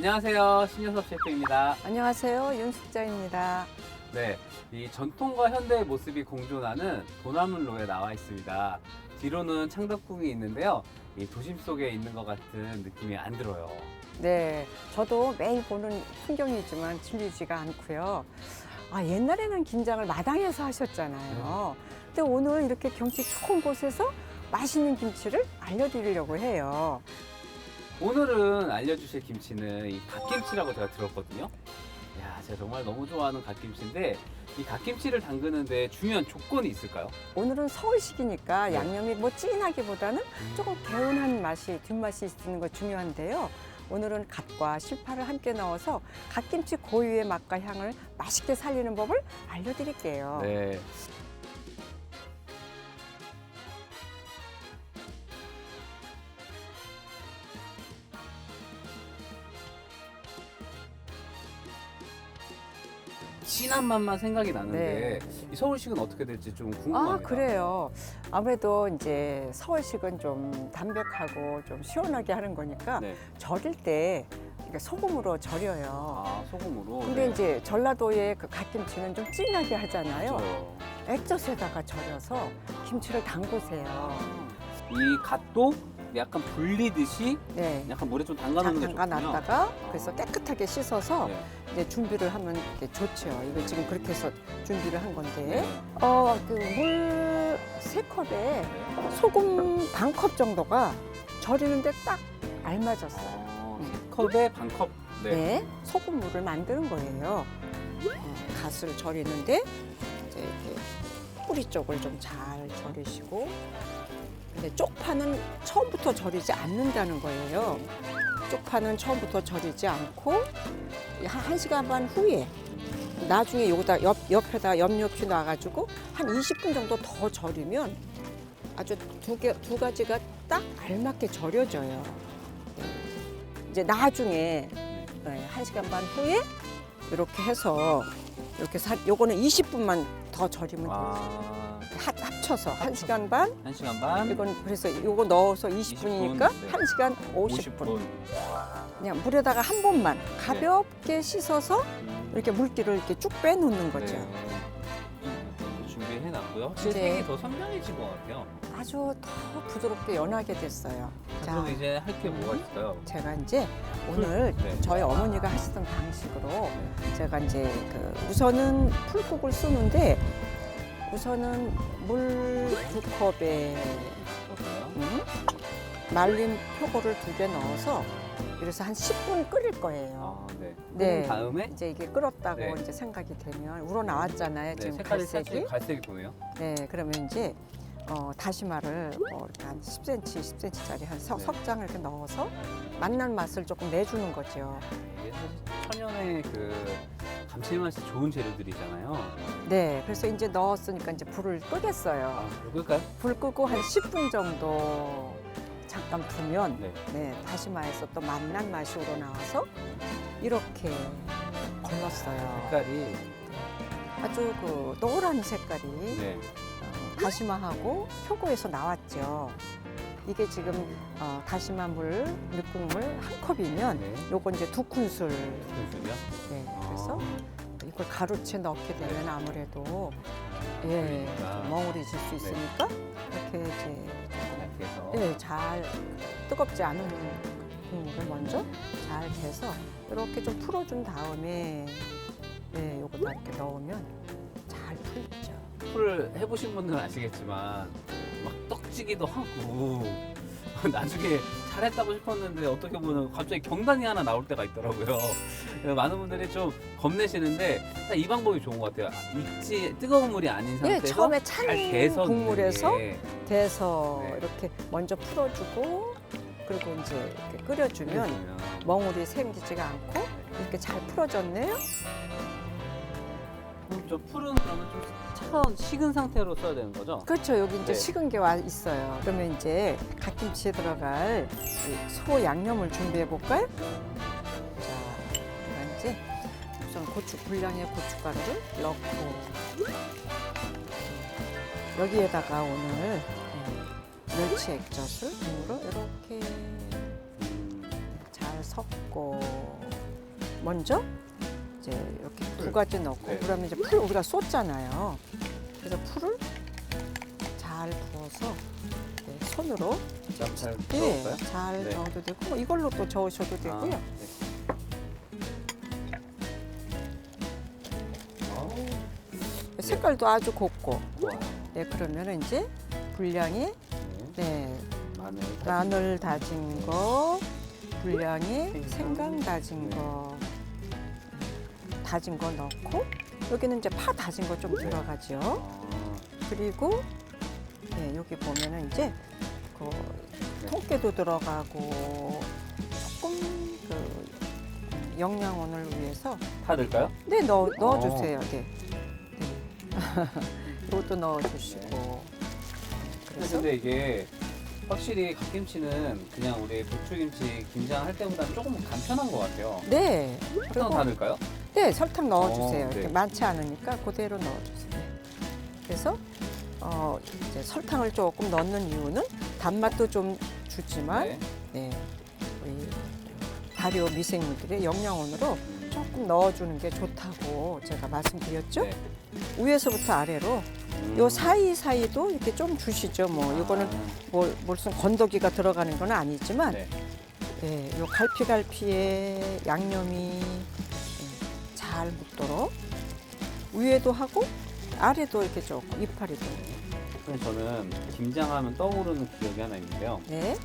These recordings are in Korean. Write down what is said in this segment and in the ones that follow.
안녕하세요. 신효섭 셰프입니다. 안녕하세요. 윤숙자입니다. 네, 이 전통과 현대의 모습이 공존하는 도남로에 나와 있습니다. 뒤로는 창덕궁이 있는데요. 이 도심 속에 있는 것 같은 느낌이 안 들어요. 네, 저도 매일 보는 풍경이지만 질리지가 않고요. 옛날에는 김장을 마당에서 하셨잖아요. 근데 오늘 이렇게 경치 좋은 곳에서 맛있는 김치를 알려드리려고 해요. 오늘은 알려주실 김치는 이 갓김치라고 제가 들었거든요. 야, 제가 정말 너무 좋아하는 갓김치인데 이 갓김치를 담그는데 중요한 조건이 있을까요? 오늘은 서울식이니까 네. 양념이 뭐 진하기보다는 조금 개운한 맛이, 뒷맛이 있는 거 중요한데요. 오늘은 갓과 실파를 함께 넣어서 갓김치 고유의 맛과 향을 맛있게 살리는 법을 알려드릴게요. 네. 진한 맛만 생각이 나는데 이 서울식은 어떻게 될지 좀 궁금합니다. 그래요. 아무래도 이제 서울식은 좀 담백하고 좀 시원하게 하는 거니까 네. 절일 때 이게 소금으로 절여요. 아, 소금으로. 근데 네. 이제 전라도의 그 갓김치는 좀 진하게 하잖아요. 맞아요. 액젓에다가 절여서 김치를 담그세요. 이 갓도 약간 불리듯이 네. 약간 물에 좀 담가 놓는 게 좋군요. 담가놨다가 그래서 깨끗하게 씻어서 네. 이제 준비를 하면 이게 좋죠. 이거 지금 그렇게 해서 준비를 한 건데, 네. 그 물 3컵에 소금 반 컵 정도가 절이는데 딱 알맞았어요. 컵에 반 컵. 네. 소금물을 만드는 거예요. 갓을 절이는데 이제 이렇게 뿌리 쪽을 좀 잘 절이시고, 근데 쪽파는 처음부터 절이지 않는다는 거예요. 쪽파는 처음부터 절이지 않고 한 1시간 반 후에 나중에 여기다 옆에다 옆옆이 놔가지고 한 20분 정도 더 절이면 아주 두 가지가 딱 알맞게 절여져요. 이제 나중에 1시간 반 후에 이렇게 해서 이렇게 요거는 20분만 더 절이면 돼요. 합쳐서 1시간 반. 1시간 반. 이건 그래서 요거 넣어서 20분이니까 20분, 네. 1시간 50분. 그냥 물에다가 한 번만 가볍게 씻어서 이렇게 물기를 이렇게 쭉 빼놓는 거죠. 준비해 놨고요. 네. 실색이 더 선명해진 것 같아요. 아주 더 부드럽게 연하게 됐어요. 그럼 이제 할 게 뭐가 있어요? 제가 이제 오늘 네. 저희 어머니가 하시던 방식으로 제가 이제 우선은 풀국을 쓰는데 우선은 물 2컵에 말린 표고를 2개 넣어서 그래서 한 10분 끓일 거예요. 네. 네. 그 다음에 이제 이게 끓었다고 네. 이제 생각이 되면 우러 나왔잖아요. 네, 지금 색깔이 갈색이. 살짝 갈색이 보네요. 네, 그러면 이제 다시마를 이렇게 한 10cm짜리 한 네. 석장을 이렇게 넣어서 맛난 맛을 조금 내주는 거죠. 이게 사실 천연의 그 감칠맛이 좋은 재료들이잖아요. 네, 그래서 이제 넣었으니까 이제 불을 끄겠어요. 그럴까요? 불 끄고 한 10분 정도 잠깐 두면 네. 다시마에서 또 맛난 맛이 우러나와서 이렇게 걸렀어요. 색깔이. 아주 그 노란 색깔이 네. 다시마하고 표고에서 나왔죠. 이게 지금 다시마 밀국물 한 컵이면 네. 요거 이제 2큰술. 그렇군요. 네, 그래서 이걸 가루채 넣게 되면 아무래도 그러니까. 멍울해질 수 있으니까 이렇게 이제 이렇게 해서. 잘 뜨겁지 않은 국물을 먼저 잘 개서 이렇게 좀 풀어준 다음에 요거다 이렇게 넣으면 잘 풀리죠. 풀을 해보신 분들은 아시겠지만 막 떡지기도 하고 나중에 잘했다고 싶었는데 어떻게 보면 갑자기 경단이 하나 나올 때가 있더라고요. 그래서 많은 분들이 좀 겁내시는데 딱 이 방법이 좋은 것 같아요. 익지 뜨거운 물이 아닌 상태에서 처음에 찬 잘 개서 국물에서 넣는 게 돼서 네. 이렇게 먼저 풀어주고 그리고 이제 이렇게 끓여주면 멍울이 생기지가 않고 이렇게 잘 풀어졌네요. 좀 풀은 그러면 좀 차가운 식은 상태로 써야 되는 거죠? 그렇죠. 여기 이제 네. 식은 게 와 있어요. 그러면 이제 갓김치에 들어갈 소 양념을 준비해 볼까요? 자, 그럼 이제 우선 분량의 고춧가루를 넣고 여기에다가 오늘 멸치 액젓을 물로 이렇게 잘 섞고 먼저 이제 이렇게 두 가지 넣고 네. 그러면 이제 풀 우리가 쏟잖아요. 그래서 풀을 잘 부어서 네, 손으로 잘 네, 넣을까요? 잘 네. 넣어도 되고 뭐 이걸로 또 저으셔도 되고요. 네. 아우, 색깔도 아주 곱고. 좋아요. 네, 그러면 이제 분량이 네. 네, 마늘. 마늘 다진 거, 분량이 생강. 생강 다진 네. 거, 다진 거 넣고 여기는 이제 파 다진 거 좀 네. 들어가죠. 아, 그리고 네, 여기 보면은 이제 그 네. 통깨도 들어가고 조금 그 영양원을 위해서 파 넣을까요? 네 넣어주세요. 네. 이것도 넣어주시고. 그래서 근데 이게 확실히 갓김치는 그냥 우리 부추김치 김장 할 때보다는 조금 간편한 것 같아요. 네. 설탕 다 넣을까요? 네, 설탕 넣어주세요. 네. 이렇게 많지 않으니까 그대로 넣어주세요. 그래서 이제 설탕을 조금 넣는 이유는 단맛도 좀 주지만 네. 네, 우리 발효 미생물들의 영양원으로 조금 넣어주는 게 좋다고 제가 말씀드렸죠. 네. 위에서부터 아래로 요 사이사이도 이렇게 좀 주시죠. 뭐 이거는 무슨 건더기가 들어가는 건 아니지만 네. 네, 요 갈피갈피에 양념이 잘 묻도록 위에도 하고 아래도 이렇게 조금 이파리도. 근데 저는 김장하면 떠오르는 기억이 하나 있는데요. 네.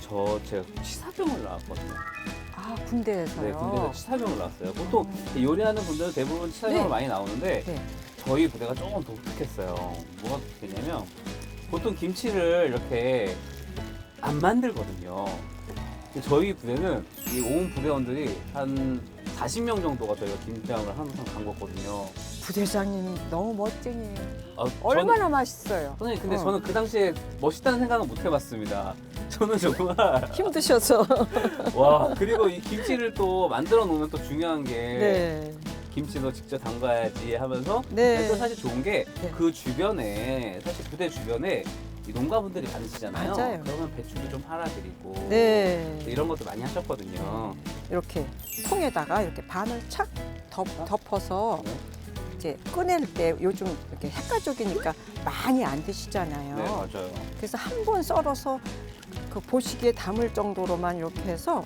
제가 치사병을 나왔거든요. 아 군대에서요. 네, 군대에서 치사병을 나왔어요. 보통 요리하는 분들은 대부분 치사병을 네. 많이 나오는데 네. 저희 부대가 조금 독특했어요. 뭐가 독특했냐면 보통 김치를 이렇게 안 만들거든요. 근데 저희 부대는 이 온 부대원들이 한 40명 정도가 저희가 김장을 항상 담궜거든요. 부대장님 너무 멋쟁이에요. 아, 얼마나 맛있어요. 선생님 근데 어. 저는 그 당시에 멋있다는 생각은 못 해봤습니다. 저는 정말 힘드셔서. 와 그리고 이 김치를 또 만들어 놓으면 또 중요한 게 네. 김치도 직접 담가야지 하면서 네. 또 사실 좋은 게 네. 그 주변에 사실 부대 주변에 이 농가분들이 많으시잖아요. 맞아요. 그러면 배추도 좀 팔아드리고 네. 이런 것도 많이 하셨거든요. 이렇게 통에다가 이렇게 반을 착 덮어서 네. 이제 꺼낼 때 요즘 이렇게 핵가족이니까 많이 안 드시잖아요. 네 맞아요. 그래서 한 번 썰어서 그 보시기에 담을 정도로만 이렇게 해서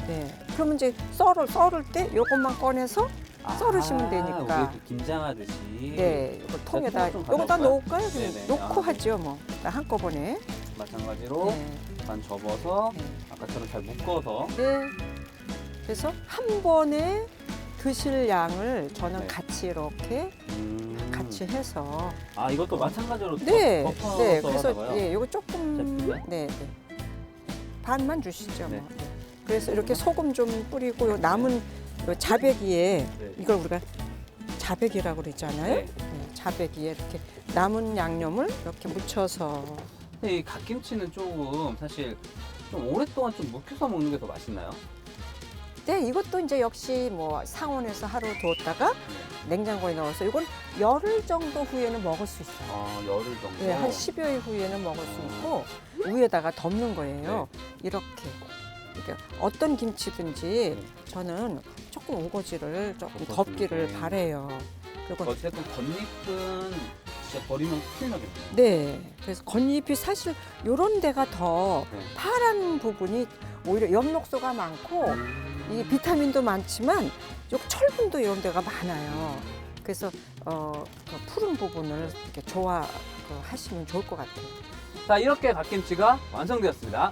네. 그러면 이제 썰을 때 요것만 꺼내서 썰으시면 되니까. 우리 김장하듯이. 네, 이거 통에다 좀 요거다 가져올까요? 넣을까요? 그냥 네네. 놓고 아, 하죠 뭐 한꺼번에. 마찬가지로 네. 반 접어서 네. 아까처럼 잘 묶어서 네. 그래서 한 번에 드실 양을 저는 네. 같이 이렇게 같이 해서 아 이것도 마찬가지로 네, 덮어서 네. 그래서 하다가요? 예, 이거 조금 자, 네, 네. 반만 주시죠. 네. 뭐. 네. 그래서 이렇게 소금 좀 뿌리고 요 남은 요 자배기에 네. 이걸 우리가 자배기라고 그랬잖아요. 네. 네, 자배기에 이렇게 남은 양념을 이렇게 묻혀서 근데 이 갓김치는 조금 사실 좀 오랫동안 좀 묵혀서 먹는 게 더 맛있나요? 네, 이것도 이제 역시 뭐 상온에서 하루 두었다가 네. 냉장고에 넣어서 이건 열흘 정도 후에는 먹을 수 있어요. 아 열흘 정도. 네, 한 10여일 후에는 먹을 수 있고 위에다가 덮는 거예요. 이렇게 어떤 김치든지 네. 저는 조금 우거지를 조금 덮어주는 덮기를 게. 바래요. 그리고 어쨌든 겉잎은 진짜 버리면 큰일 나겠네요. 네, 그래서 겉잎이 사실 이런 데가 더 네. 파란 부분이 오히려 엽록소가 많고 이 비타민도 많지만 요 철분도 이런 데가 많아요. 그래서 그 푸른 부분을 이렇게 하시면 좋을 것 같아요. 자 이렇게 갓김치가 완성되었습니다.